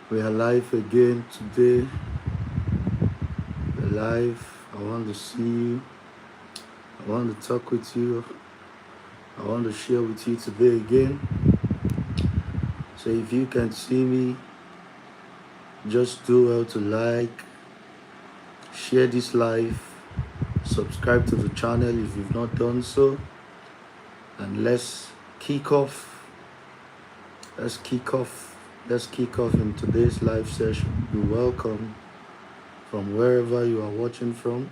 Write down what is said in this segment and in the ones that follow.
We are live again today. We're live. I want to see you. I want to talk with you. I want to share with you today again. So if you can see me, just do well to like, share this live, subscribe to the channel if you've not done so, and let's kick off. Let's kick off. Let's kick off in today's live session. You're welcome from wherever you are watching from.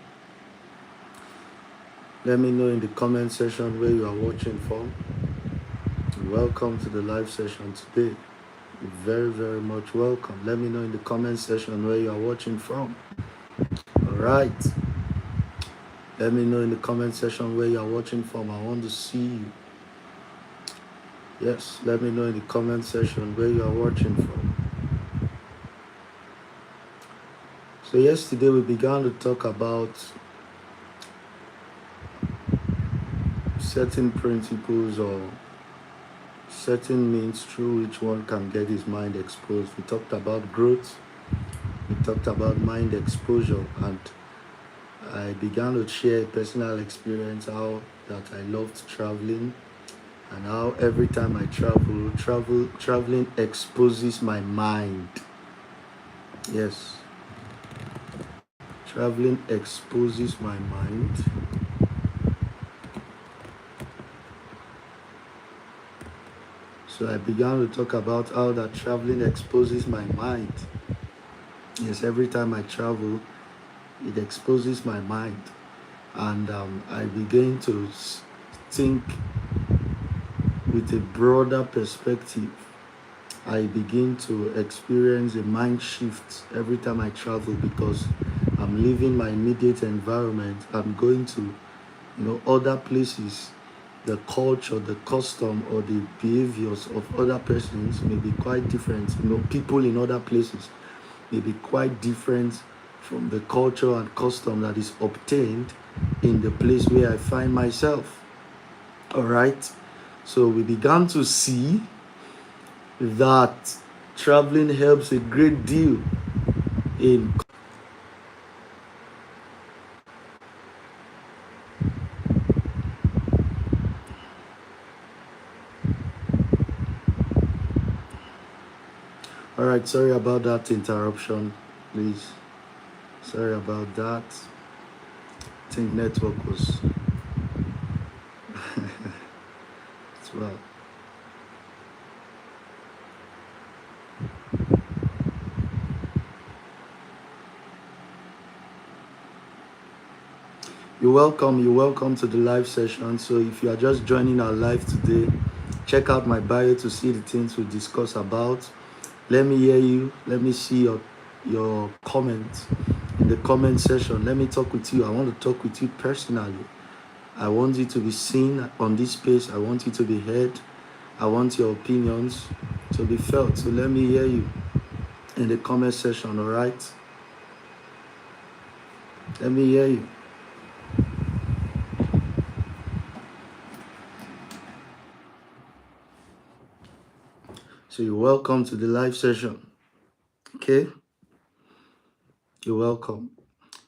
Let me know in the comment section where you are watching from. Welcome to the live session today. You're very, very much welcome. Let me know in the comment section where you are watching from. All right. Let me know in the comment section where you are watching from. I want to see you. Yes, let me know in the comment section where you are watching from. So yesterday we began to talk about certain principles or certain means through which one can get his mind exposed. We talked about growth. We talked about mind exposure, and I began to share a personal experience how that I loved traveling, and how every time I traveling exposes my mind. Yes, traveling exposes my mind. So I began to talk about how that traveling exposes my mind. Yes, every time I travel, it exposes my mind, and I begin to think with a broader perspective. I begin to experience a mind shift every time I travel, because I'm leaving my immediate environment. I'm going to, other places. The culture, the custom, or the behaviors of other persons may be quite different. People in other places may be quite different from the culture and custom that is obtained in the place where I find myself. All right. So we began to see that traveling helps a great deal in. All right, sorry about that interruption, please. Sorry about that. I think network was as well. You're welcome to the live session. So if you are just joining our live today, check out my bio to see the things we discuss about. Let me hear you. Let me see your comments in the comment section. Let me talk with you. I want to talk with you personally. I want you to be seen on this space. I want you to be heard. I want your opinions to be felt. So let me hear you in the comment section, all right? Let me hear you. So you're welcome to the live session, okay? You're welcome.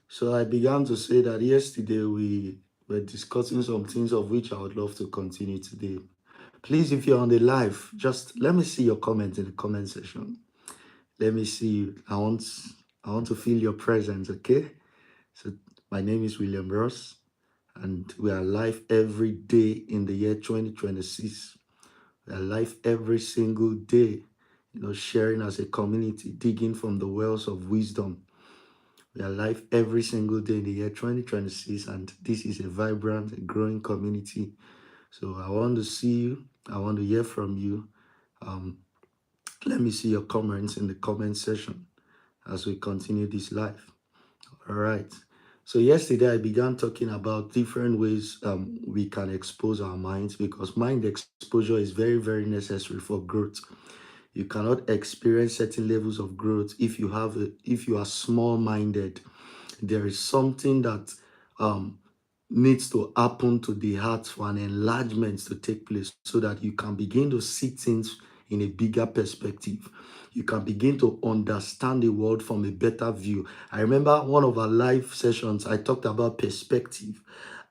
So I began to say that yesterday we were discussing some things of which I would love to continue today. Please, if you're on the live, just let me see your comment in the comment section. Let me see you. I want to feel your presence, okay? So my name is William Ross, and we are live every day in the year 2026. We are live every single day, sharing as a community, digging from the wells of wisdom. We are live every single day in the year 2026, and this is a vibrant, growing community. So I want to see you. I want to hear from you. Um, Let me see your comments in the comment section as we continue this live. All right. So yesterday I began talking about different ways we can expose our minds, because mind exposure is very, very necessary for growth. You cannot experience certain levels of growth if you are small-minded. There is something that um, needs to happen to the heart for an enlargement to take place, so that you can begin to see things in a bigger perspective. You can begin to understand the world from a better view. I remember one of our live sessions, I talked about perspective,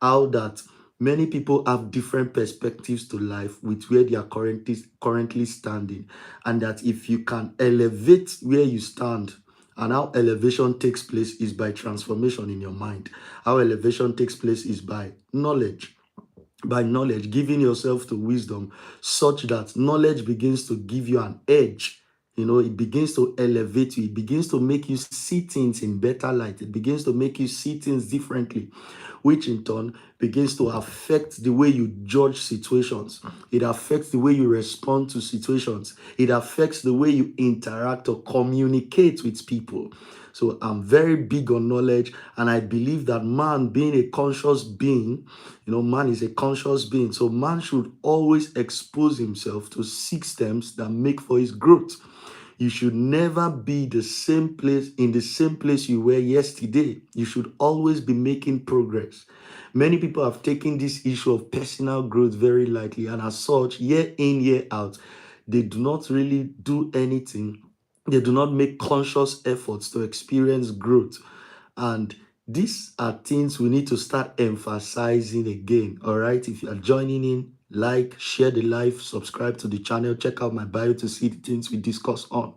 how that many people have different perspectives to life with where they are currently standing, and that if you can elevate where you stand, and how elevation takes place is by transformation in your mind. How elevation takes place is by knowledge. By knowledge, giving yourself to wisdom, such that knowledge begins to give you an edge. It begins to elevate you. It begins to make you see things in better light. It begins to make you see things differently, which in turn begins to affect the way you judge situations. It affects the way you respond to situations. It affects the way you interact or communicate with people. So I'm very big on knowledge, and I believe that man, being a conscious being, man is a conscious being. So man should always expose himself to systems that make for his growth. You should never be in the same place you were yesterday. You should always be making progress. Many people have taken this issue of personal growth very lightly, and as such, year in, year out, they do not really do anything. They do not make conscious efforts to experience growth. And these are things we need to start emphasizing again. All right. If you are joining in, like, share the live, subscribe to the channel, check out my bio to see the things we discuss on.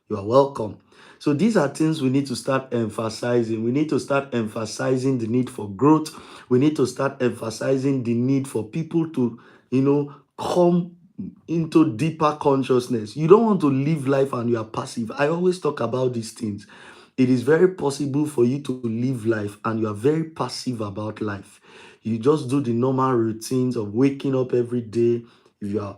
You are welcome. So these are things we need to start emphasizing. We need to start emphasizing the need for growth. We need to start emphasizing the need for people to, come into deeper consciousness. You don't want to live life and you are passive. I always talk about these things. It is very possible for you to live life and you are very passive about life. You just do the normal routines of waking up every day. If you are,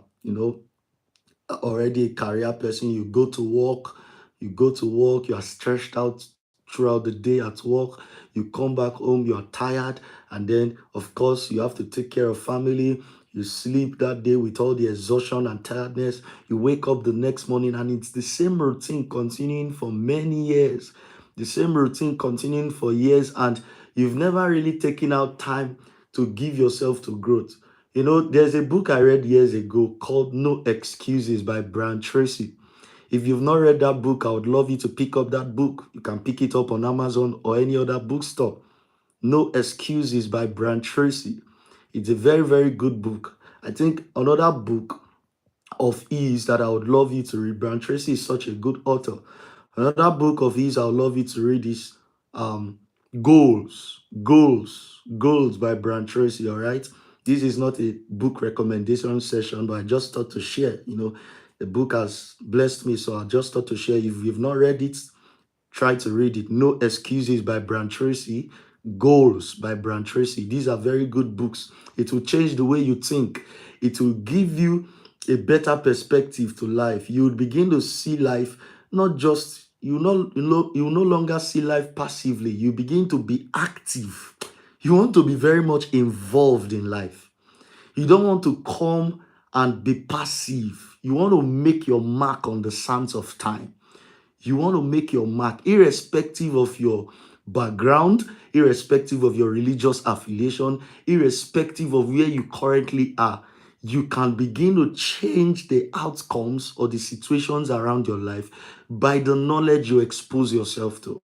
already a career person, you go to work, you are stretched out throughout the day at work, you come back home, you are tired, and then of course you have to take care of family. You sleep that day with all the exhaustion and tiredness. You wake up the next morning and it's the same routine continuing for many years, the same routine continuing for years, and you've never really taken out time to give yourself to growth. There's a book I read years ago called No Excuses by Brian Tracy. If you've not read that book, I would love you to pick up that book. You can pick it up on Amazon or any other bookstore. No Excuses by Brian Tracy. It's a very, very good book. I think another book of his that I would love you to read. Brian Tracy is such a good author. Another book of his I would love you to read is um, Goals by Brian Tracy. All right. This is not a book recommendation session, but I just thought to share. The book has blessed me, so I just thought to share. If you've not read it, try to read it. No Excuses by Brian Tracy, Goals by Brian Tracy. These are very good books. It will change the way you think. It will give you a better perspective to life. You will begin to see life not just you no longer see life passively. You begin to be active. You want to be very much involved in life. You don't want to come and be passive. You want to make your mark on the sands of time. You want to make your mark irrespective of your background, irrespective of your religious affiliation, irrespective of where you currently are. You can begin to change the outcomes or the situations around your life by the knowledge you expose yourself to.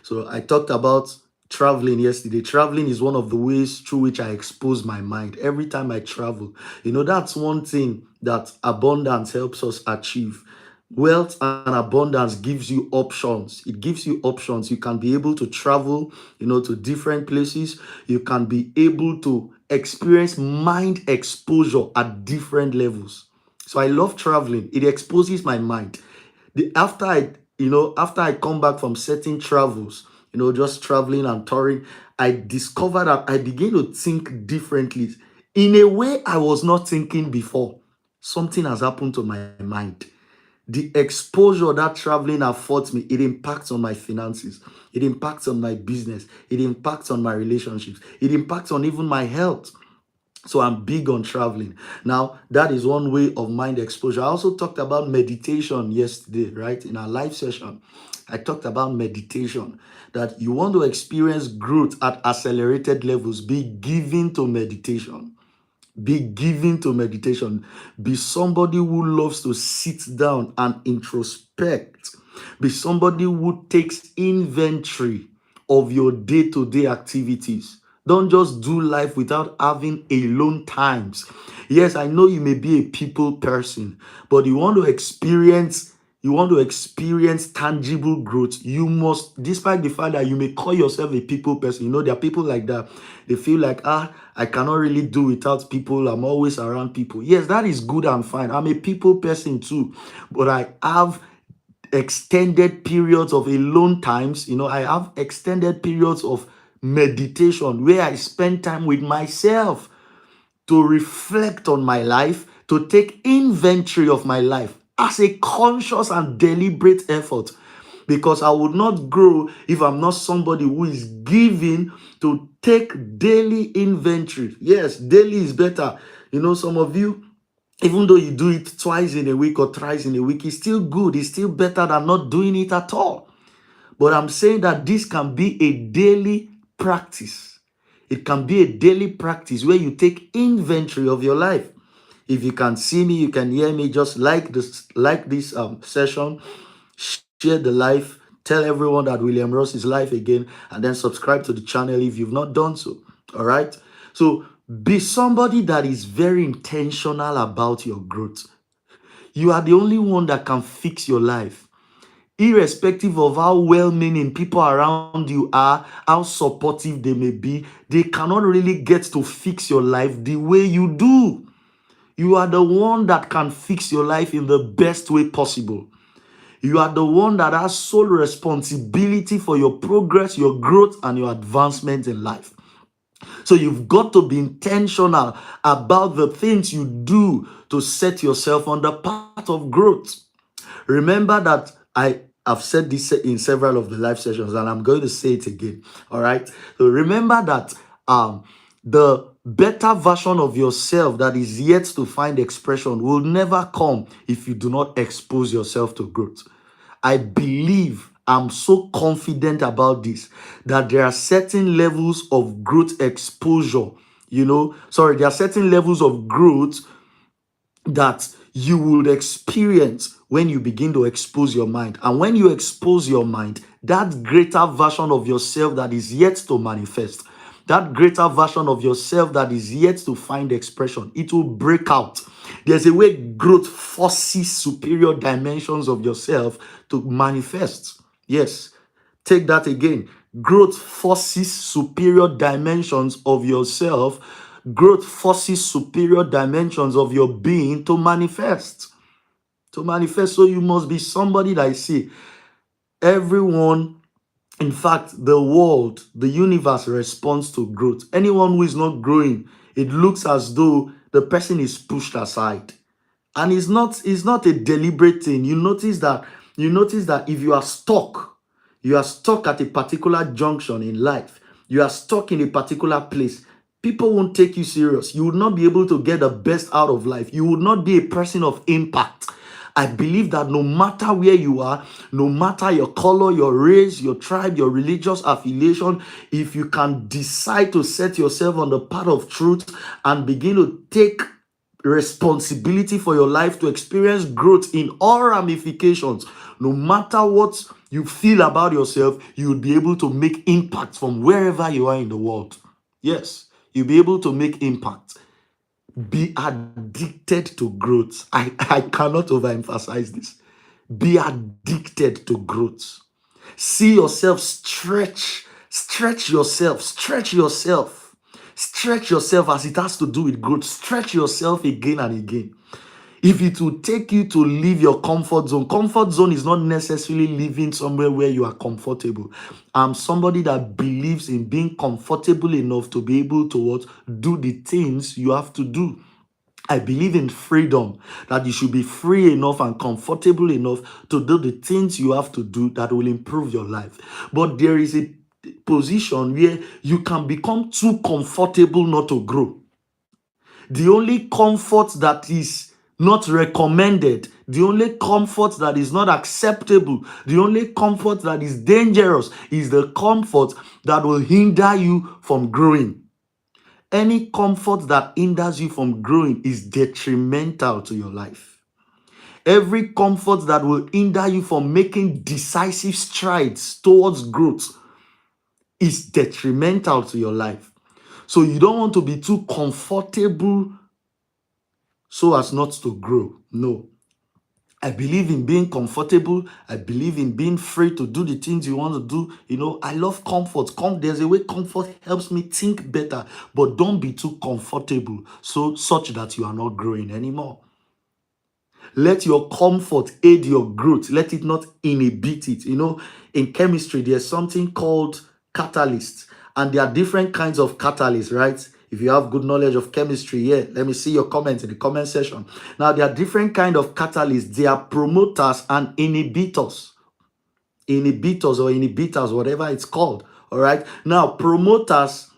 So I talked about traveling yesterday. Traveling is one of the ways through which I expose my mind. Every time I travel, that's one thing that abundance helps us achieve. Wealth and abundance gives you options. It gives you options. You can be able to travel, to different places. You can be able to experience mind exposure at different levels. So I love traveling. It exposes my mind. After I come back from certain travels, just traveling and touring, I discovered that I begin to think differently in a way I was not thinking before. Something has happened to my mind. The exposure that traveling affords me, it impacts on my finances, it impacts on my business, it impacts on my relationships, it impacts on even my health. So I'm big on traveling. Now, that is one way of mind exposure. I also talked about meditation yesterday, right? In our live session, I talked about meditation, that you want to experience growth at accelerated levels, be given to meditation. Be given to meditation. Be somebody who loves to sit down and introspect. Be somebody who takes inventory of your day-to-day activities. Don't just do life without having alone times. Yes, I know you may be a people person, but you want to experience tangible growth. You must, despite the fact that you may call yourself a people person, there are people like that. They feel like, I cannot really do without people. I'm always around people. Yes, that is good and fine. I'm a people person too, but I have extended periods of alone times. I have extended periods of meditation where I spend time with myself to reflect on my life, to take inventory of my life as a conscious and deliberate effort. Because I would not grow if I'm not somebody who is giving to take daily inventory. Yes, daily is better. Some of you, even though you do it twice in a week or thrice in a week, it's still good. It's still better than not doing it at all. But I'm saying that this can be a daily practice. It can be a daily practice where you take inventory of your life. If you can see me, you can hear me, just like this session, share the life, tell everyone that William Ross is live again, and then subscribe to the channel if you've not done so. All right. So be somebody that is very intentional about your growth. You are the only one that can fix your life. Irrespective of how well-meaning people around you are, how supportive they may be, they cannot really get to fix your life the way you do. You are the one that can fix your life in the best way possible. You are the one that has sole responsibility for your progress, your growth, and your advancement in life. So you've got to be intentional about the things you do to set yourself on the path of growth. Remember that I've said this in several of the live sessions, and I'm going to say it again. All right. So remember that the better version of yourself that is yet to find expression will never come if you do not expose yourself to growth. I believe, I'm so confident about this, that there are certain levels of growth exposure. There are certain levels of growth that you will experience when you begin to expose your mind. And when you expose your mind, that greater version of yourself that is yet to manifest, that greater version of yourself that is yet to find expression, it will break out. There's a way growth forces superior dimensions of yourself to manifest. Yes, take that again. Growth forces superior dimensions of yourself. Growth forces superior dimensions of your being to manifest. So you must be somebody that I see. Everyone, in fact, the world, the universe responds to growth. Anyone who is not growing, it looks as though the person is pushed aside. And it's not a deliberate thing. You notice that if you are stuck at a particular junction in life, you are stuck in a particular place, people won't take you serious. You will not be able to get the best out of life. You will not be a person of impact. I believe that no matter where you are, no matter your color, your race, your tribe, your religious affiliation, if you can decide to set yourself on the path of truth and begin to take responsibility for your life, to experience growth in all ramifications, no matter what you feel about yourself, you'll be able to make impact from wherever you are in the world. Yes, you'll be able to make impact. Be addicted to growth. I cannot overemphasize this. Be addicted to growth. See yourself stretch yourself, stretch yourself as it has to do with growth. Stretch yourself again and again. If it will take you to leave your comfort zone is not necessarily living somewhere where you are comfortable. I'm somebody that believes in being comfortable enough to be able to do the things you have to do. I believe in freedom, that you should be free enough and comfortable enough to do the things you have to do that will improve your life. But there is a position where you can become too comfortable not to grow. The only comfort that is not recommended, the only comfort that is not acceptable, the only comfort that is dangerous is the comfort that will hinder you from growing. Any comfort that hinders you from growing is detrimental to your life. Every comfort that will hinder you from making decisive strides towards growth is detrimental to your life. So you don't want to be too comfortable so as not to grow. No. I believe in being comfortable. I believe in being free to do the things you want to do. I love comfort. There's a way comfort helps me think better, but don't be too comfortable such that you are not growing anymore. Let your comfort aid your growth. Let it not inhibit it. In chemistry, there's something called catalysts, and there are different kinds of catalysts, right? If you have good knowledge of chemistry, let me see your comments in the comment section. Now, there are different kinds of catalysts. They are promoters and inhibitors. Inhibitors, whatever it's called. All right. Now, promoters,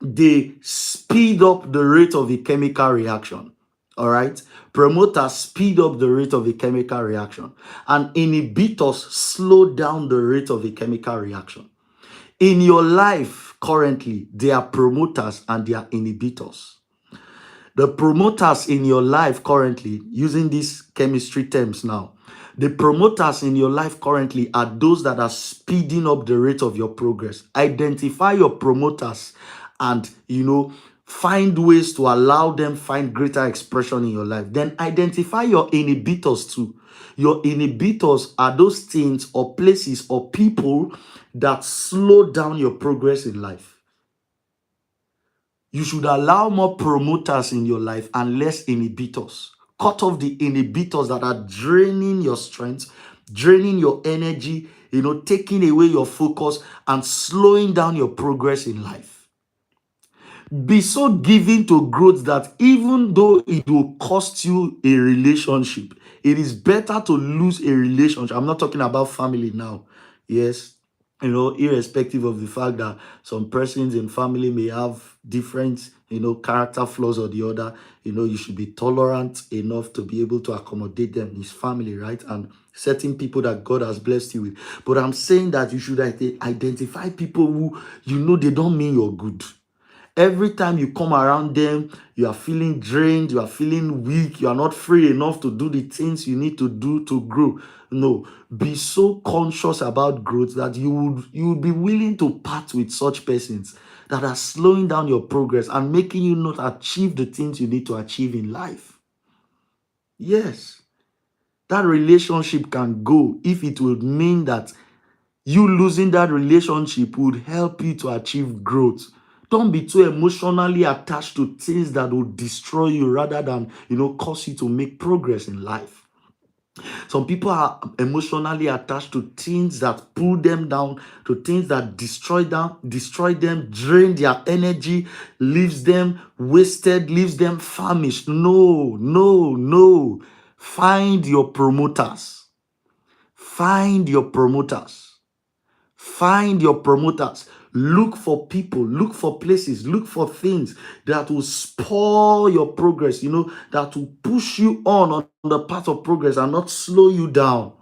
they speed up the rate of a chemical reaction. All right. Promoters speed up the rate of a chemical reaction, and inhibitors slow down the rate of a chemical reaction. In your life currently, there are promoters and there are inhibitors. The promoters in your life currently, using these chemistry terms now, the promoters in your life currently are those that are speeding up the rate of your progress. Identify your promoters and, find ways to allow them find greater expression in your life. Then identify your inhibitors too. Your inhibitors are those things or places or people that slow down your progress in life. You should allow more promoters in your life and less inhibitors. Cut off the inhibitors that are draining your strength, draining your energy, taking away your focus and slowing down your progress in life. Be so given to growth that even though it will cost you a relationship, it is better to lose a relationship. I'm not talking about family now. Yes. Irrespective of the fact that some persons in family may have different, character flaws or the other, you should be tolerant enough to be able to accommodate them in his family, right? And certain people that God has blessed you with. But I'm saying that you should identify people who, they don't mean you're good. Every time you come around them, you are feeling drained, you are feeling weak, you are not free enough to do the things you need to do to grow. No, be so conscious about growth that you would be willing to part with such persons that are slowing down your progress and making you not achieve the things you need to achieve in life. Yes, that relationship can go if it would mean that you losing that relationship would help you to achieve growth. Don't be too emotionally attached to things that will destroy you rather than, cause you to make progress in life. Some people are emotionally attached to things that pull them down, to things that destroy them, drain their energy, leaves them wasted, leaves them famished. No. Find your promoters. Find your promoters. Find your promoters. Look for people, look for places, look for things that will spur your progress, that will push you on the path of progress and not slow you down.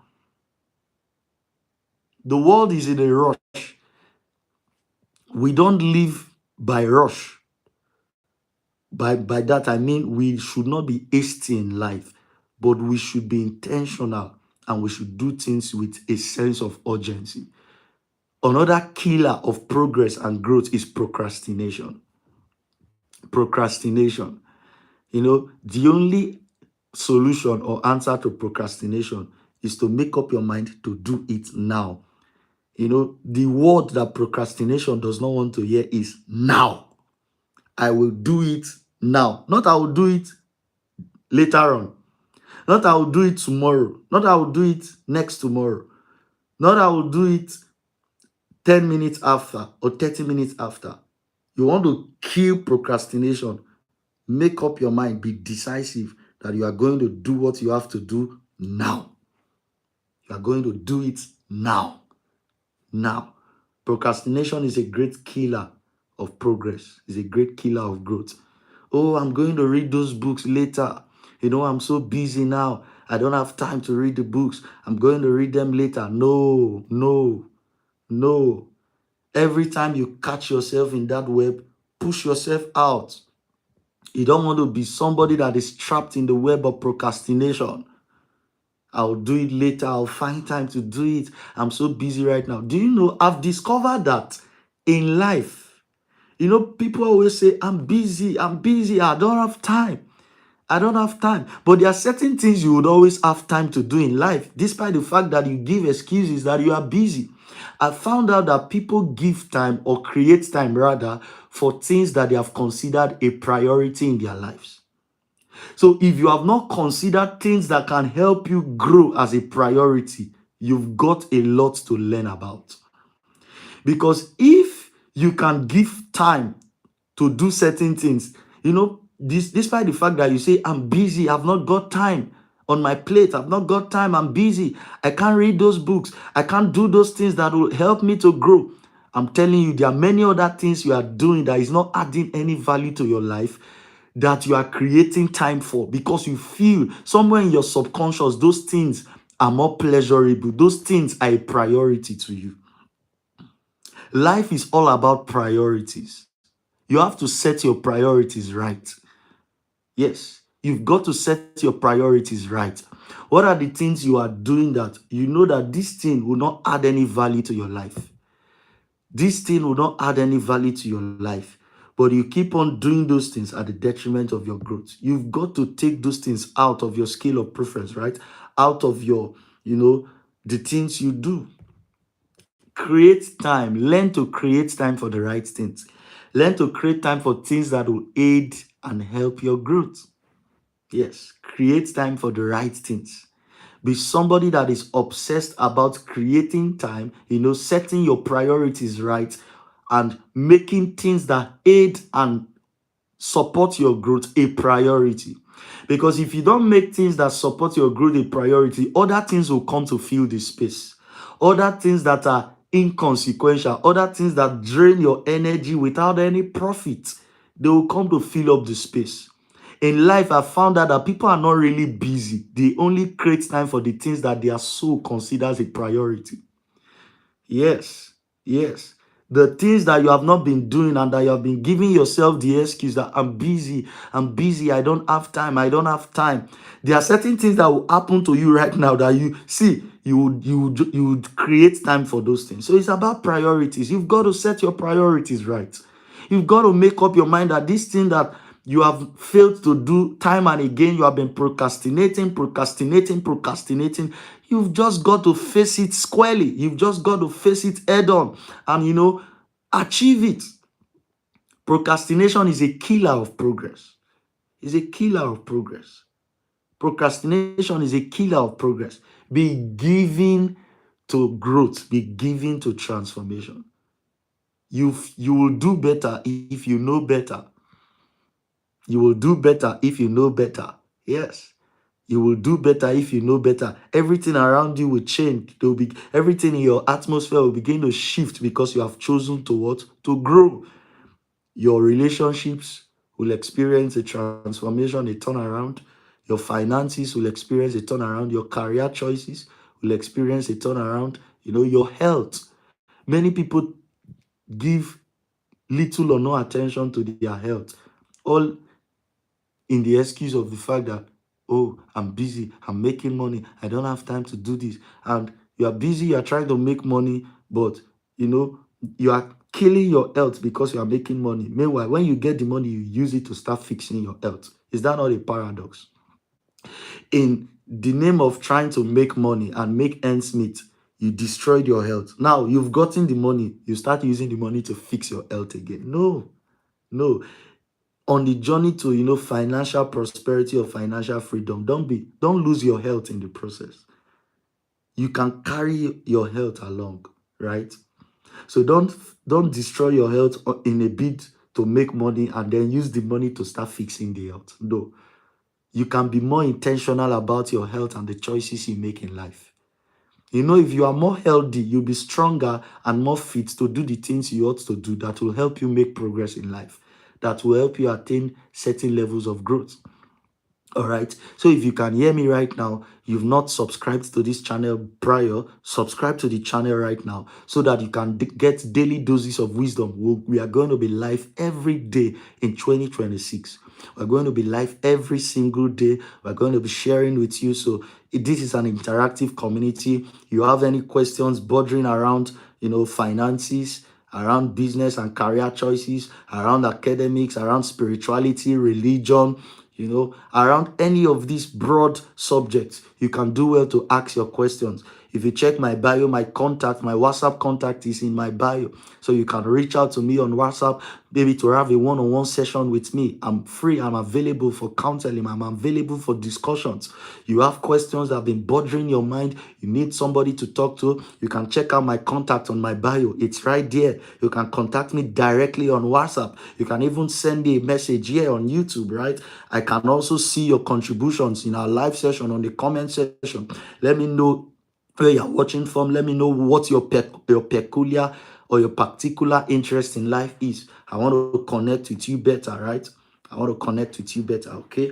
The world is in a rush. We don't live by rush. By that, I mean we should not be hasty in life, but we should be intentional and we should do things with a sense of urgency. Another killer of progress and growth is procrastination. Procrastination. The only solution or answer to procrastination is to make up your mind to do it now. The word that procrastination does not want to hear is now. I will do it now. Not I will do it later on. Not I will do it tomorrow. Not I will do it next tomorrow. Not I will do it 10 minutes after or 30 minutes after. You want to kill procrastination. Make up your mind. Be decisive that you are going to do what you have to do now. You are going to do it now. Now. Procrastination is a great killer of progress. It's a great killer of growth. Oh, I'm going to read those books later. I'm so busy now. I don't have time to read the books. I'm going to read them later. No. Every time you catch yourself in that web, push yourself out. You don't want to be somebody that is trapped in the web of procrastination. I'll do it later. I'll find time to do it. I'm so busy right now. Do you know, I've discovered that in life, people always say, I'm busy, I don't have time. I don't have time. But there are certain things you would always have time to do in life, despite the fact that you give excuses that you are busy. I found out that people give time, or create time rather, for things that they have considered a priority in their lives. So if you have not considered things that can help you grow as a priority, you've got a lot to learn about. Because if you can give time to do certain things, despite the fact that you say, I'm busy, I've not got time on my plate, I've not got time, I'm busy, I can't read those books, I can't do those things that will help me to grow. I'm telling you, there are many other things you are doing that is not adding any value to your life, that you are creating time for, because you feel somewhere in your subconscious those things are more pleasurable, those things are a priority to you. Life is all about priorities. You have to set your priorities right. Yes, you've got to set your priorities right. What are the things you are doing that you know that this thing will not add any value to your life? This thing will not add any value to your life, but you keep on doing those things at the detriment of your growth. You've got to take those things out of your scale of preference, right? Out of your, the things you do. Create time. Learn to create time for the right things. Learn to create time for things that will aid and help your growth. Yes, create time for the right things. Be somebody that is obsessed about creating time, setting your priorities right, and making things that aid and support your growth a priority. Because if you don't make things that support your growth a priority, other things will come to fill the space. Other things that are inconsequential, other things that drain your energy without any profit, they will come to fill up the space. In life, I found out that people are not really busy. They only create time for the things that their soul considers a priority. Yes, yes. The things that you have not been doing and that you have been giving yourself the excuse that I'm busy, I don't have time, I don't have time. There are certain things that will happen to you right now that you see, you would create time for those things. So it's about priorities. You've got to set your priorities right. You've got to make up your mind that this thing that you have failed to do time and again, you have been procrastinating. You've just got to face it squarely. You've just got to face it head on and, achieve it. Procrastination is a killer of progress. It's a killer of progress. Procrastination is a killer of progress. Be given to growth. Be given to transformation. You will do better if you know better. You will do better if you know better. Yes. You will do better if you know better. Everything around you will change. There will be everything in your atmosphere will begin to shift because you have chosen to what? To grow. Your relationships will experience a transformation, a turnaround. Your finances will experience a turnaround. Your career choices will experience a turnaround. Your health. Many people give little or no attention to their health. All in the excuse of the fact that, oh, I'm busy, I'm making money, I don't have time to do this. And you are busy, you are trying to make money, but you are killing your health because you are making money. Meanwhile, when you get the money, you use it to start fixing your health. Is that not a paradox? In the name of trying to make money and make ends meet, you destroyed your health. Now you've gotten the money, you start using the money to fix your health again. No. On the journey to financial prosperity or financial freedom, don't lose your health in the process. You can carry your health along, right? So don't destroy your health in a bid to make money and then use the money to start fixing the health. No. You can be more intentional about your health and the choices you make in life. If you are more healthy, you'll be stronger and more fit to do the things you ought to do that will help you make progress in life, that will help you attain certain levels of growth. All right. So if you can hear me right now, you've not subscribed to this channel prior, subscribe to the channel right now so that you can get daily doses of wisdom. We are going to be live every day in 2026. We're going to be live every single day. We're going to be sharing with you. So this is an interactive community. You have any questions bothering around, finances, around business and career choices, around academics, around spirituality, religion, around any of these broad subjects, you can do well to ask your questions. If you check my bio, my WhatsApp contact is in my bio. So you can reach out to me on WhatsApp, maybe to have a one-on-one session with me. I'm free, I'm available for counseling, I'm available for discussions. You have questions that have been bothering your mind, you need somebody to talk to, you can check out my contact on my bio. It's right there. You can contact me directly on WhatsApp. You can even send me a message here on YouTube, right? I can also see your contributions in our live session on the comment section. Let me know where you're watching from. Let me know what your peculiar or your particular interest in life is. I want to connect with you better, right? I want to connect with you better, okay?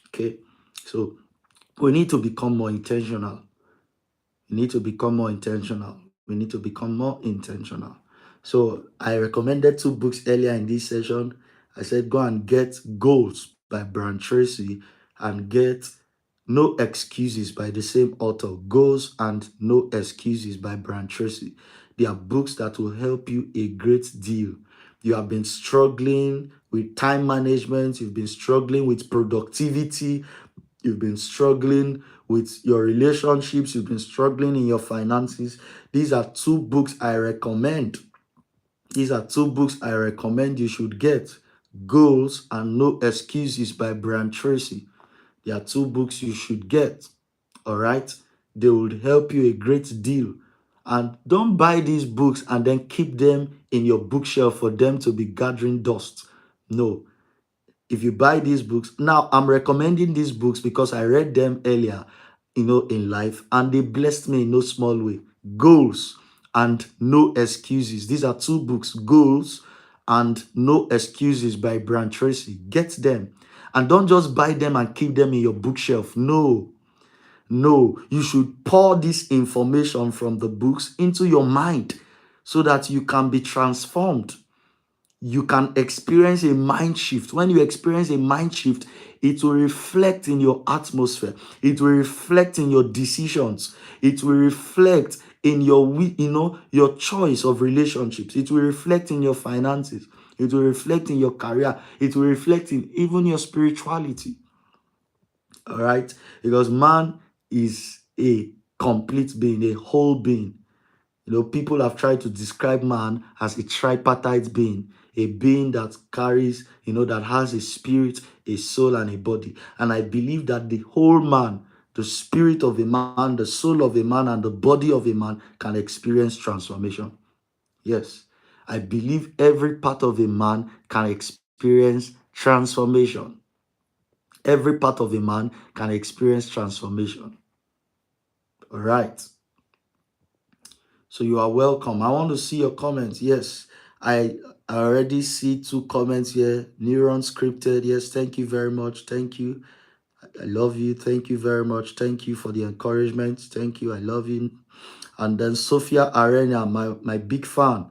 Okay. So we need to become more intentional. We need to become more intentional. We need to become more intentional. So I recommended two books earlier in this session. I said go and get Goals by Brian Tracy and get No Excuses by the same author. Goals and No Excuses by Brian Tracy. They are books that will help you a great deal. You have been struggling with time management, you've been struggling with productivity, you've been struggling with your relationships, you've been struggling in your finances. These are two books I recommend. These are two books I recommend you should get. Goals and No Excuses by Brian Tracy. They are two books you should get. All right? They would help you a great deal. And don't buy these books and then keep them in your bookshelf for them to be gathering dust. No, if you buy these books, now I'm recommending these books because I read them earlier, in life, and they blessed me in no small way. Goals and No Excuses. These are two books, Goals and No Excuses by Brian Tracy. Get them. And don't just buy them and keep them in your bookshelf. No, no, you should pour this information from the books into your mind so that you can be transformed. You can experience a mind shift. When you experience a mind shift, it will reflect in your atmosphere. It will reflect in your decisions. It will reflect in your choice of relationships. It will reflect in your finances. It will reflect in your career. It will reflect in even your spirituality. All right? Because man is a complete being, a whole being. People have tried to describe man as a tripartite being, a being that carries, that has a spirit, a soul, and a body. And I believe that the whole man, the spirit of a man, the soul of a man, and the body of a man can experience transformation. Yes, I believe every part of a man can experience transformation. Every part of a man can experience transformation. All right. So you are welcome. I want to see your comments. Yes, I already see two comments here. Neuron scripted. Yes, thank you very much. Thank you. I love you. Thank you very much. Thank you for the encouragement. Thank you. I love you. And then Sophia Arena, my big fan,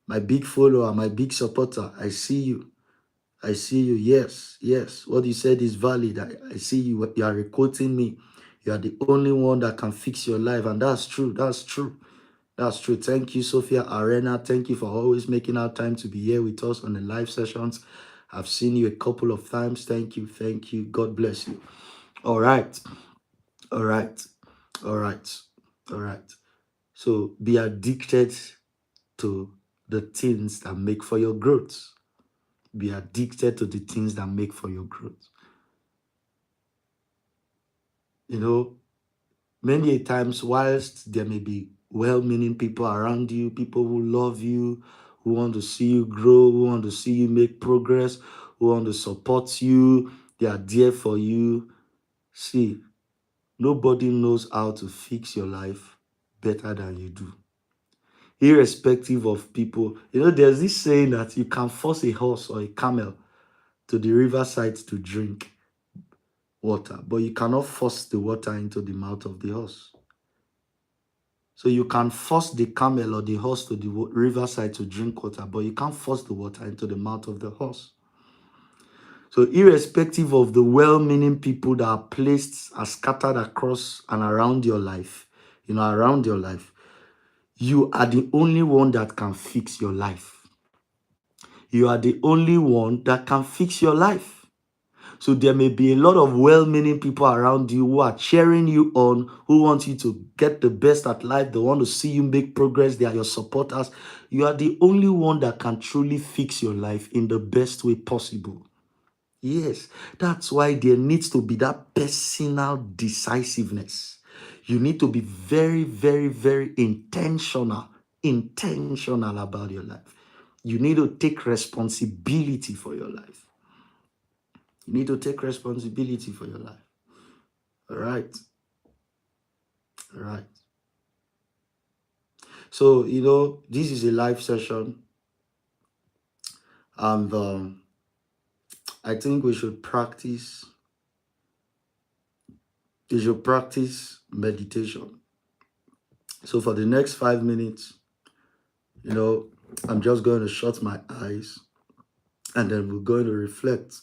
my big follower, my big supporter. I see you. I see you. Yes, yes. What you said is valid. I see you. You are quoting me. You are the only one that can fix your life. And that's true. That's true. That's true. Thank you, Sophia Arena. Thank you for always making our time to be here with us on the live sessions. I've seen you a couple of times. Thank you. Thank you. God bless you. All right. All right. All right. All right. So be addicted to the things that make for your growth. Be addicted to the things that make for your growth. You know, many a times, whilst there may be well-meaning people around you, people who love you, who want to see you grow, who want to see you make progress, who want to support you, they are there for you. See, nobody knows how to fix your life better than you do. Irrespective of people, there's this saying that you can force a horse or a camel to the riverside to drink, water, but you cannot force the water into the mouth of the horse. So you can force the camel or the horse to the riverside to drink water, but you can't force the water into the mouth of the horse. So irrespective of the well-meaning people that are placed, are scattered across and around your life, around your life, you are the only one that can fix your life. You are the only one that can fix your life. So there may be a lot of well-meaning people around you who are cheering you on, who want you to get the best at life. They want to see you make progress. They are your supporters. You are the only one that can truly fix your life in the best way possible. Yes, that's why there needs to be that personal decisiveness. You need to be very, very, very intentional about your life. You need to take responsibility for your life. You need to take responsibility for your life. All right. All right. So, this is a live session, and I think we should practice meditation. So for the next 5 minutes, I'm just going to shut my eyes, and then we're going to reflect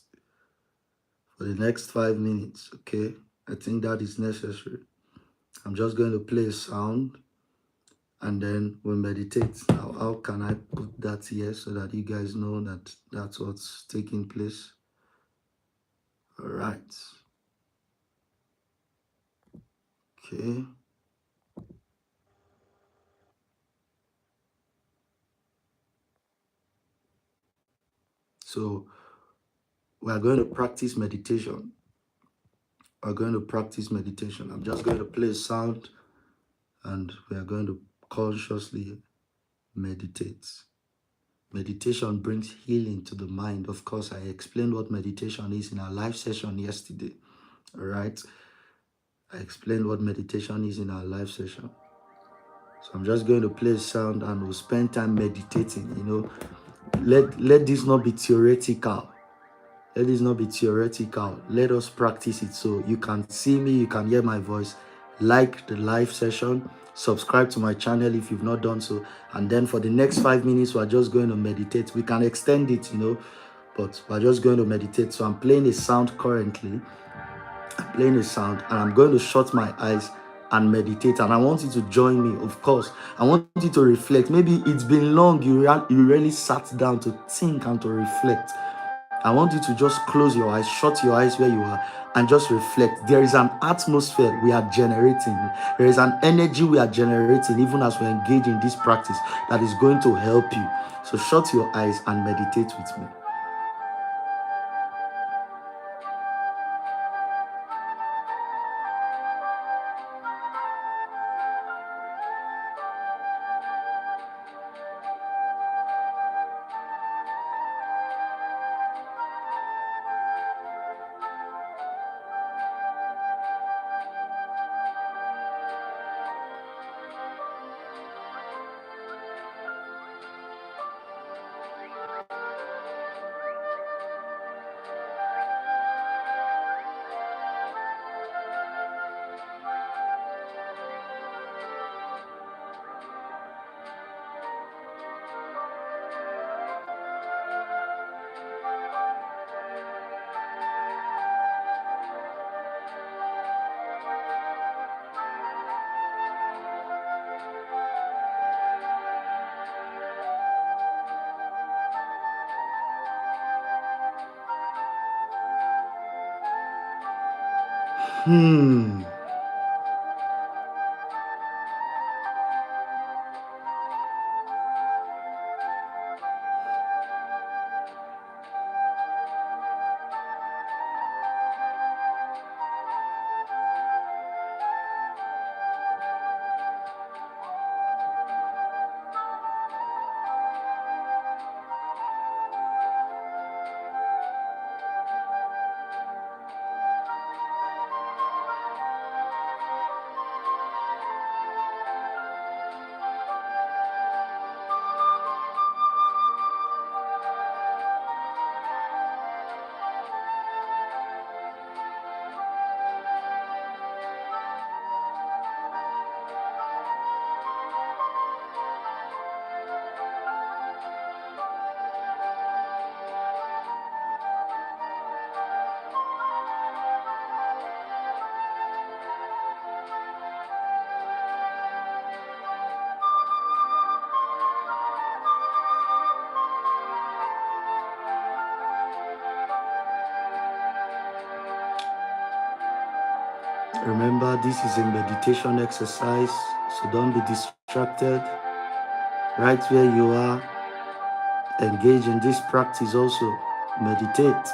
for the next 5 minutes. Okay. I think that is necessary. I'm just going to play a sound, and then we'll meditate. How can I put that here so that you guys know that that's what's taking place? All right. Okay. So we are going to practice meditation. We're going to practice meditation. I'm just going to play a sound, and we are going to consciously meditate. Meditation brings healing to the mind. Of course, I explained what meditation is in our live session yesterday. All right. I explained what meditation is in our live session. So I'm just going to play a sound, and we'll spend time meditating. Let this not be theoretical. Let this not be theoretical. Let us practice it. So you can see me, you can hear my voice. Like the live session, subscribe to my channel if you've not done so. And then for the next 5 minutes, we're just going to meditate. We can extend it, but we're just going to meditate. So I'm playing a sound currently. I'm playing a sound, and I'm going to shut my eyes and meditate. And I want you to join me, of course. I want you to reflect. Maybe it's been long, you really sat down to think and to reflect. I want you to just close your eyes, shut your eyes where you are, and just reflect. There is an atmosphere we are generating. There is an energy we are generating, even as we engage in this practice, that is going to help you. So shut your eyes and meditate with me. Hmm. Remember, this is a meditation exercise, so don't be distracted. Right where you are, engage in this practice also. Meditate.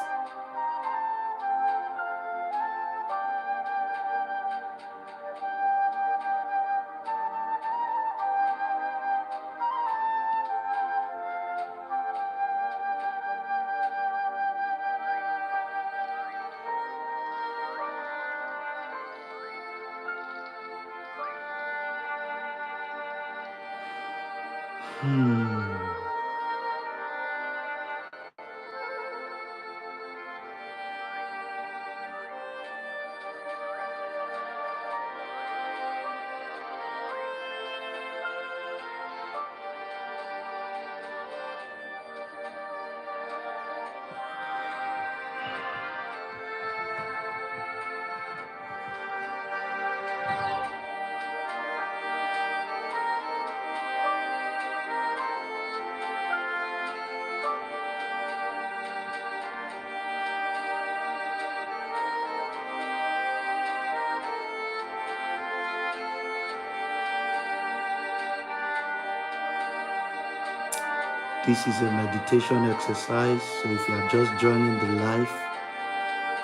This is a meditation exercise, so if you are just joining the life,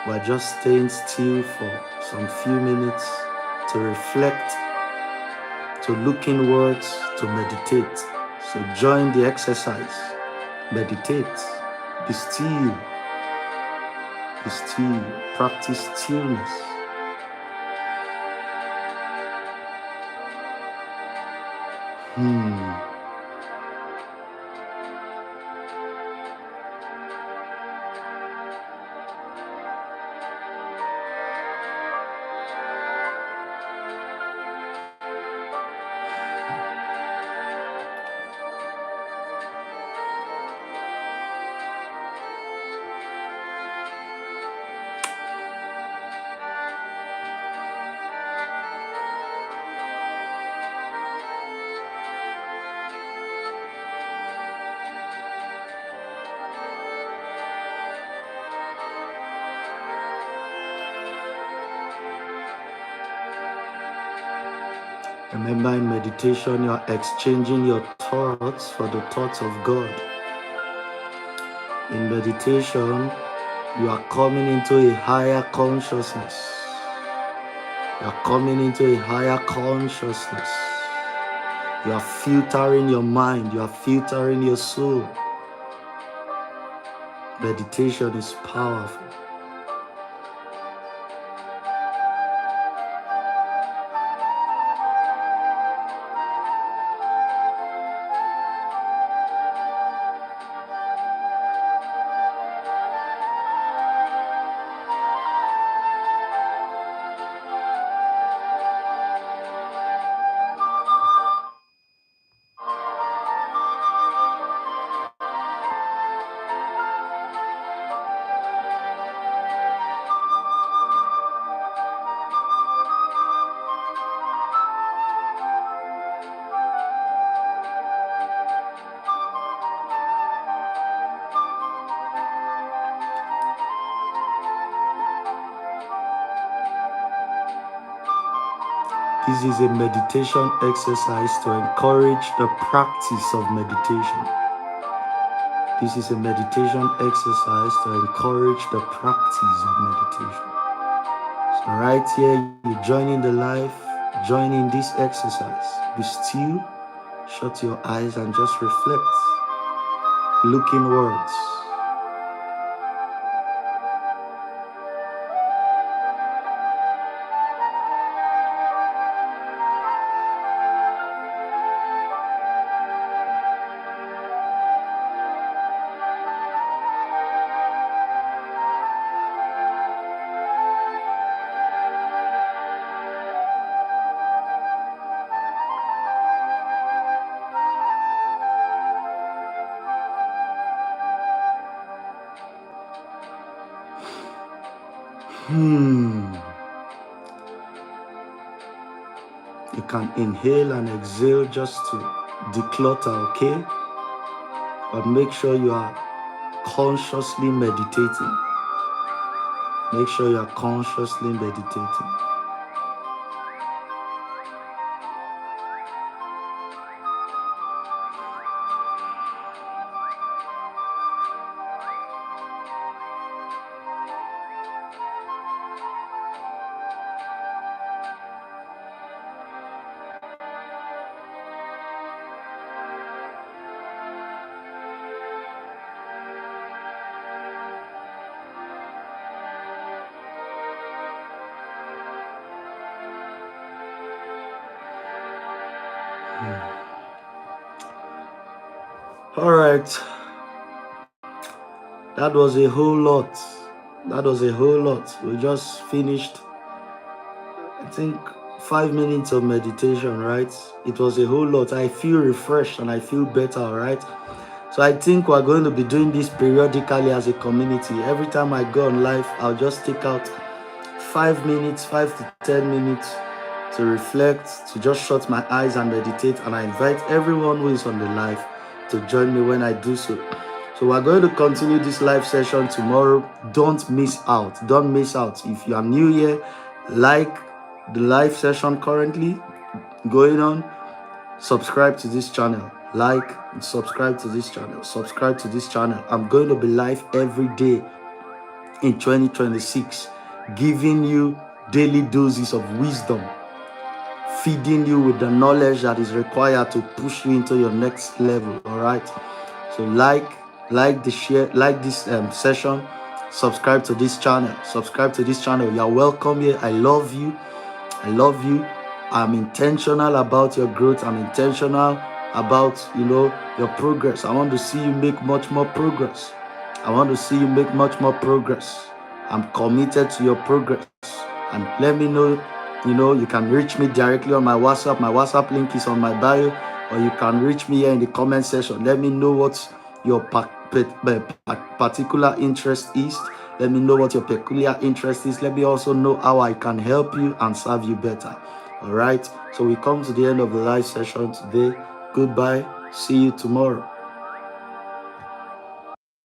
we're just staying still for some few minutes to reflect, to look inwards, to meditate. So join the exercise. Meditate. Be still. Be still. Practice stillness. Remember, in meditation, you are exchanging your thoughts for the thoughts of God. In meditation, you are coming into a higher consciousness. You are coming into a higher consciousness. You are filtering your mind. You are filtering your soul. Meditation is powerful. This is a meditation exercise to encourage the practice of meditation. This is a meditation exercise to encourage the practice of meditation. So right here, you're joining the life, joining this exercise. Be still, shut your eyes and just reflect. Look inwards. You can inhale and exhale just to declutter, okay? But make sure you are consciously meditating. Make sure you are consciously meditating. All right. That was a whole lot. That was a whole lot. We just finished, I think, 5 minutes of meditation, right? It was a whole lot. I feel refreshed and I feel better, right? So I think we're going to be doing this periodically as a community. Every time I go on live, I'll just take out 5 minutes, 5 to 10 minutes to reflect, to just shut my eyes and meditate. And I invite everyone who is on the live to join me when I do so. So we're going to continue this live session tomorrow. Don't miss out. Don't miss out. If you are new here, like the live session currently going on, subscribe to this channel. Like and subscribe to this channel. Subscribe to this channel. I'm going to be live every day in 2026, giving you daily doses of wisdom, feeding you with the knowledge that is required to push you into your next level. All right. So like the share, like this session, subscribe to this channel. Subscribe to this channel. You are welcome here. I love you. I love you. I'm intentional about your growth. I'm intentional about your progress. I want to see you make much more progress. I want to see you make much more progress. I'm committed to your progress. And let me know, you can reach me directly on my WhatsApp. My WhatsApp link is on my bio, or you can reach me here in the comment section. Let me know what your particular interest is. Let me know what your peculiar interest is. Let me also know how I can help you and serve you better. All right. So we come to the end of the live session today. Goodbye. See you tomorrow.